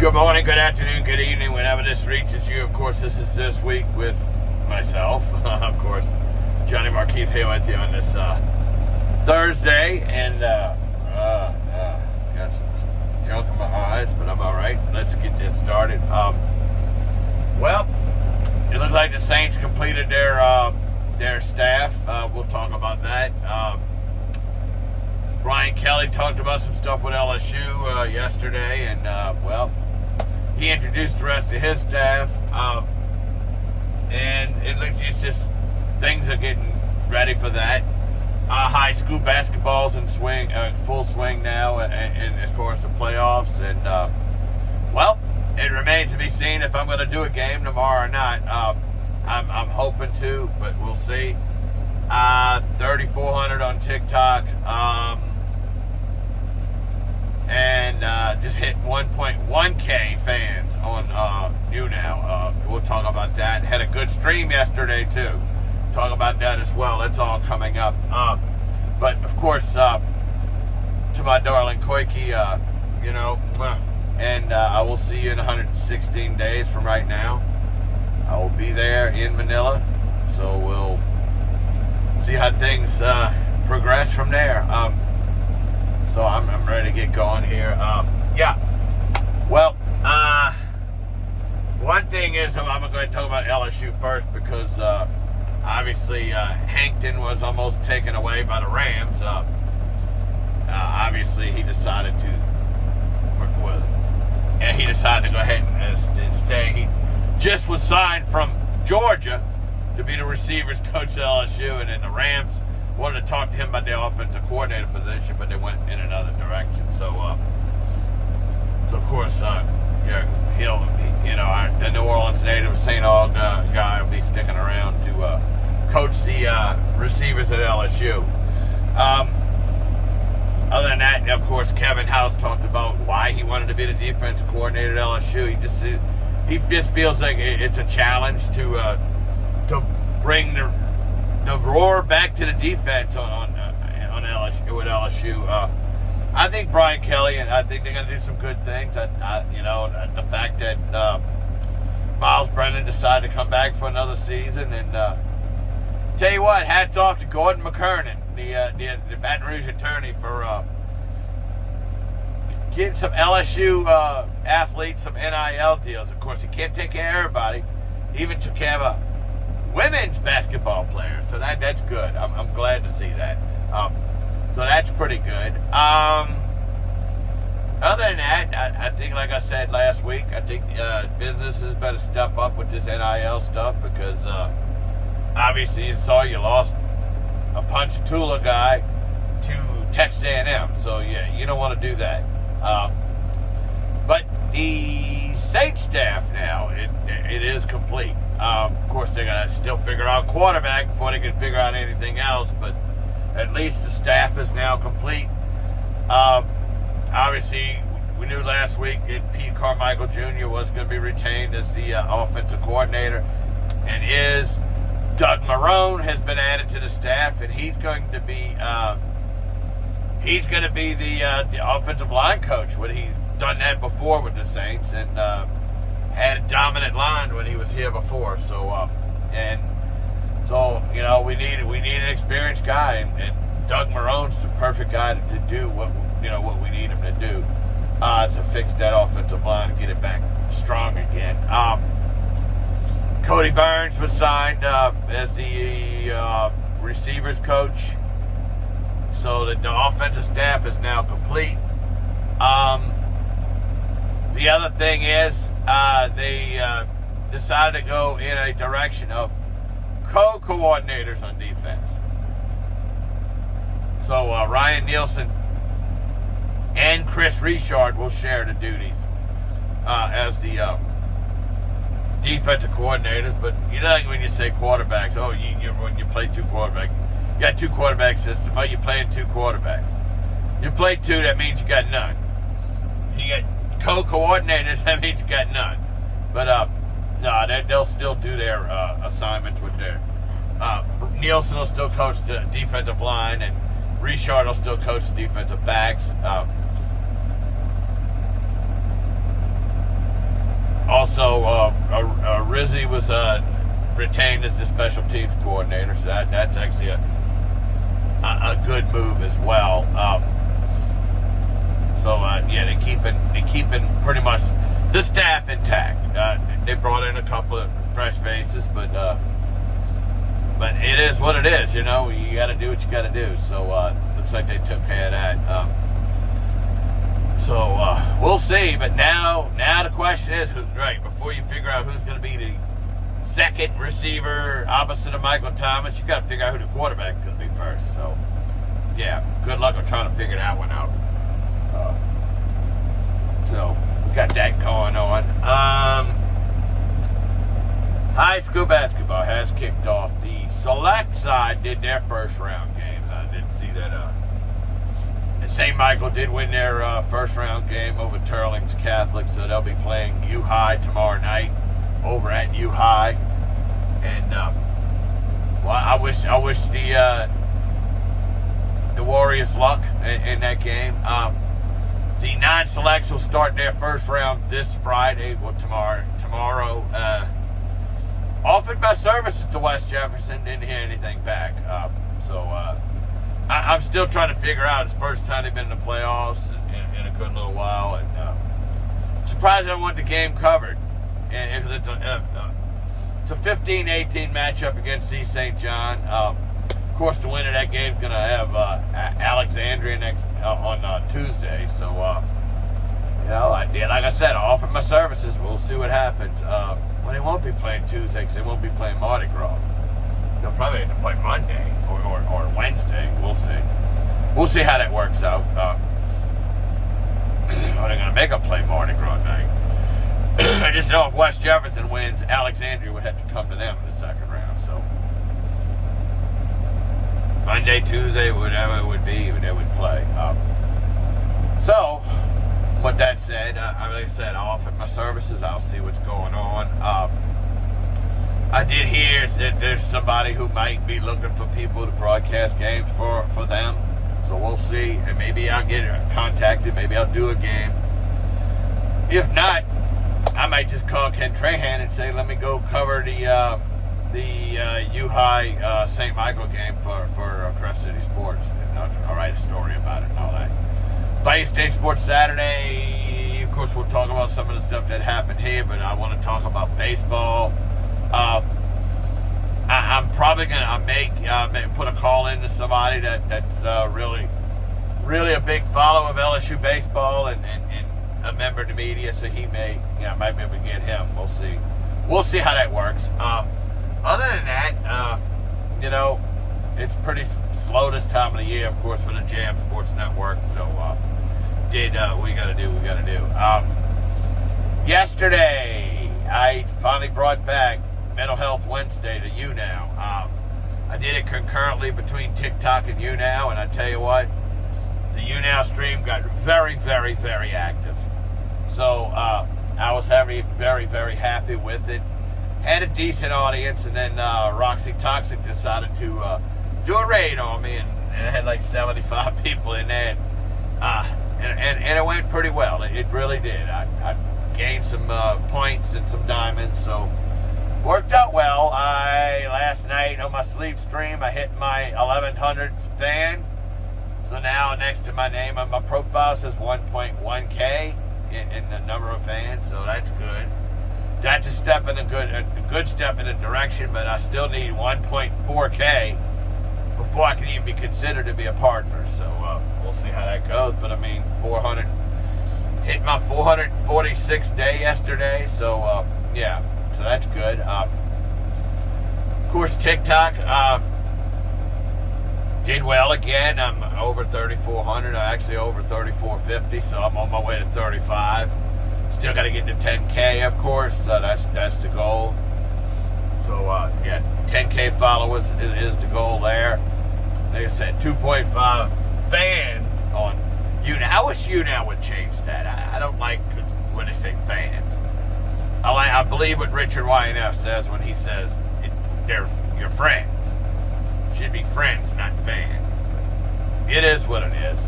Good morning, good afternoon, good evening, whenever this reaches you. Of course, this is This Week with myself. Of course, Johnny Marquis here with you on this Thursday. And got some junk in my eyes, but I'm all right. Let's get this started. Well, it looks like the Saints completed their staff. We'll talk about that. Brian Kelly talked about some stuff with LSU yesterday, and he introduced the rest of his staff, and it looks just things are getting ready for that. High school basketball's in full swing now, and as far as the playoffs, and it remains to be seen if I'm going to do a game tomorrow or not. I'm hoping to, but we'll see. 3,400 on TikTok. And just hit 1.1K fans on YouNow. We'll talk about that. Had a good stream yesterday, too. Talk about that as well. That's all coming up. But, of course, to my darling Koike, and I will see you in 116 days from right now. I will be there in Manila, so we'll see how things progress from there. So I'm ready to get going here. One thing is I'm going to talk about LSU first because obviously Hankton was almost taken away by the Rams. Obviously he decided to go ahead and stay. He just was signed from Georgia to be the receivers coach at LSU, and then the Rams wanted to talk to him about the offensive coordinator position, but they went in another direction. So of course, the New Orleans native St. Aug guy will be sticking around to coach the receivers at LSU. Other than that, of course, Kevin House talked about why he wanted to be the defense coordinator at LSU. He just feels like it's a challenge to bring the roar back to the defense on LSU with LSU. I think Brian Kelly, and I think they're going to do some good things. The fact that Miles Brennan decided to come back for another season, and tell you what, hats off to Gordon McKernan, the Baton Rouge attorney, for getting some LSU athletes some NIL deals. Of course, he can't take care of everybody. He even took care of a women's basketball player, so that's good. I'm glad to see that. So that's pretty good. Other than that, I think, like I said last week, I think businesses better step up with this NIL stuff because obviously you lost a Ponchatoula guy to Texas A&M, so yeah, you don't want to do that. But the Saints staff now, it is complete. Of course, they're going to still figure out quarterback before they can figure out anything else, but at least the staff is now complete. Obviously, we knew last week that Pete Carmichael Jr. was going to be retained as the offensive coordinator, and Doug Marrone has been added to the staff, and he's going to be the offensive line coach. He's done that before with the Saints, and had a dominant line when he was here before. So we need an experienced guy, and Doug Marrone's the perfect guy to do what we need him to do to fix that offensive line and get it back strong again. Cody Burns was signed as the receivers coach, so that the offensive staff is now complete. The other thing is they decided to go in a direction of co-coordinators on defense. So Ryan Nielsen and Chris Richard will share the duties as the defensive coordinators. But when you say quarterbacks, when you play two quarterbacks, you got two quarterback system. Oh, you're playing two quarterbacks. You play two, that means you got none. You got co-coordinators, that means you got none. But they'll still do their assignments with their. Nielsen will still coach the defensive line, and Richard will still coach the defensive backs. Also, Rizzi was retained as the special teams coordinator, so that's actually a good move as well. They're keeping pretty much the staff intact. They brought in a couple of fresh faces, but it is what it is. You know, you got to do what you got to do. So looks like they took care of that. We'll see. But now the question is, before you figure out who's going to be the second receiver opposite of Michael Thomas, you got to figure out who the quarterback's going to be first. So, yeah, good luck on trying to figure that one out. So, we got that going on. High school basketball has kicked off. The select side did their first round game. I didn't see that. And St. Michael did win their first round game over Turlings Catholic, so they'll be playing U High tomorrow night over at U High. And I wish the Warriors luck in that game. The non-selects will start their first round this Friday or tomorrow. Offered my services to West Jefferson, didn't hear anything back. I'm still trying to figure out. It's the first time they've been in the playoffs in a good little while, and surprised I want the game covered. And it's a 15-18 matchup against East St. John. Of course, the winner of that game is going to have Alexandria next on Tuesday. So, like I said, I offered my services. We'll see what happens. Well, they won't be playing Tuesday because they won't be playing Mardi Gras. They'll probably have to play Monday or Wednesday. We'll see. We'll see how that works out. Are they going to make a play Mardi Gras night? I just know if West Jefferson wins, Alexandria would have to come to them in the second round. So Monday, Tuesday, whatever it would be, they would play. So, with that said, like I said, I offered my services. I'll see what's going on. I did hear that there's somebody who might be looking for people to broadcast games for them. So we'll see. And maybe I'll get contacted. Maybe I'll do a game. If not, I might just call Ken Trahan and say, let me go cover the U-High St. Michael game for Crest City Sports. And I'll write a story about it and all that. Bayou State Sports Saturday, of course, we'll talk about some of the stuff that happened here, but I want to talk about baseball. I'm probably going to put a call in to somebody that's really a big follower of LSU baseball and a member of the media, so he might be able to get him. We'll see. We'll see how that works. Other than that, it's pretty slow this time of the year, of course, for the Jam Sports Network. So, we got to do. Yesterday, I finally brought back Mental Health Wednesday to YouNow. I did it concurrently between TikTok and YouNow, and I tell you what, the YouNow stream got very, very, very active. So I was very, very happy with it. Had a decent audience, and then Roxy Toxic decided to do a raid on me, and it had like 75 people in there. And it went pretty well. It really did. I gained some points and some diamonds, so worked out well. Last night on my sleep stream, I hit my 1100 fan. So now next to my name on my profile says 1.1K in the number of fans, so that's good. That's a step in a good step in a direction, but I still need 1.4K before I can even be considered to be a partner. So we'll see how that goes. But I mean, 400 hit my 446th day yesterday, so yeah, so that's good. Of course, TikTok did well again. I'm over 3,400. I'm actually over 3,450, so I'm on my way to 35. Still got to get to 10K, of course. That's the goal. So yeah, 10K followers is the goal there. Like I said, 2.5 fans on YouNow. I wish YouNow would change that. I don't like when they say fans. I believe what Richard YNF says when he says they're your friends. It should be friends, not fans. It is what it is.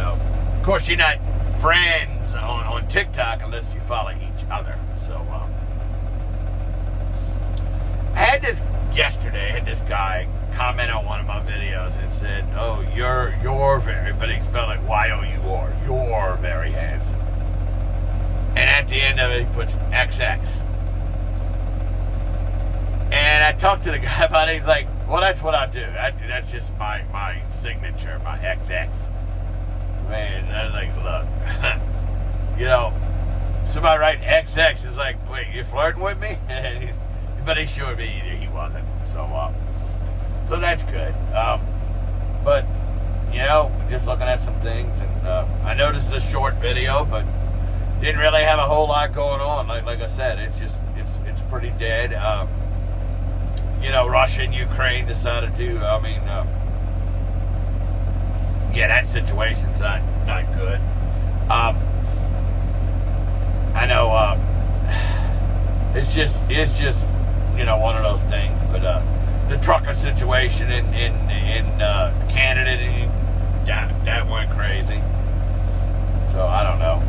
Of course, you're not friends on TikTok unless you follow each other. So, I had this guy comment on one of my videos and said, "Oh, you're very," but he spelled it Y-O-U-R. You're very handsome. And at the end of it, he puts XX. And I talked to the guy about it. He's like, "Well, that's what I do. That's just my signature, my XX." Man, I was like, look, you know, somebody writing XX is like, "Wait, you flirting with me?" But he assured me he wasn't. So that's good. But you know, just looking at some things, and I know this is a short video, but didn't really have a whole lot going on. Like I said, it's pretty dead. You know, Russia and Ukraine decided to. Yeah, that situation's not good. I know. It's just you know, one of those things. But the trucker situation in Canada, that went crazy. So I don't know.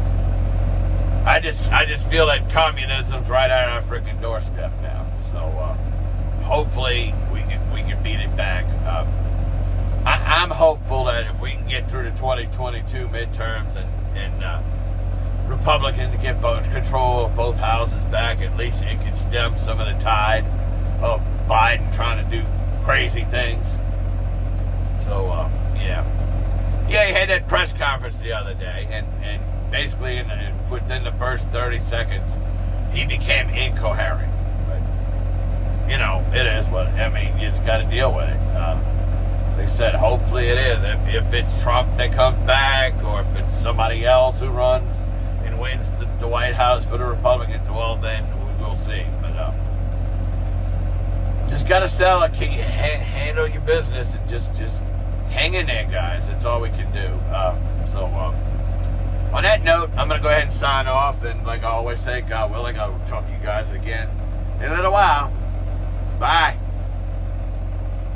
I just feel that communism's right on our freaking doorstep now. So hopefully we can beat it back. I'm hopeful that if we can get through the 2022 midterms and Republicans get control of both houses back, at least it can stem some of the tide of Biden trying to do crazy things. So yeah, he had that press conference the other day, and basically within the first 30 seconds, he became incoherent. But you know, it is what I mean. You just got to deal with it. They said hopefully it is. If it's Trump that comes back, or if it's somebody else who runs and wins the White House for the Republicans, well, then we'll see. But just got to sell it. Handle your business and just hang in there, guys. That's all we can do. On that note, I'm going to go ahead and sign off. And like I always say, God willing, I'll talk to you guys again in a little while. Bye.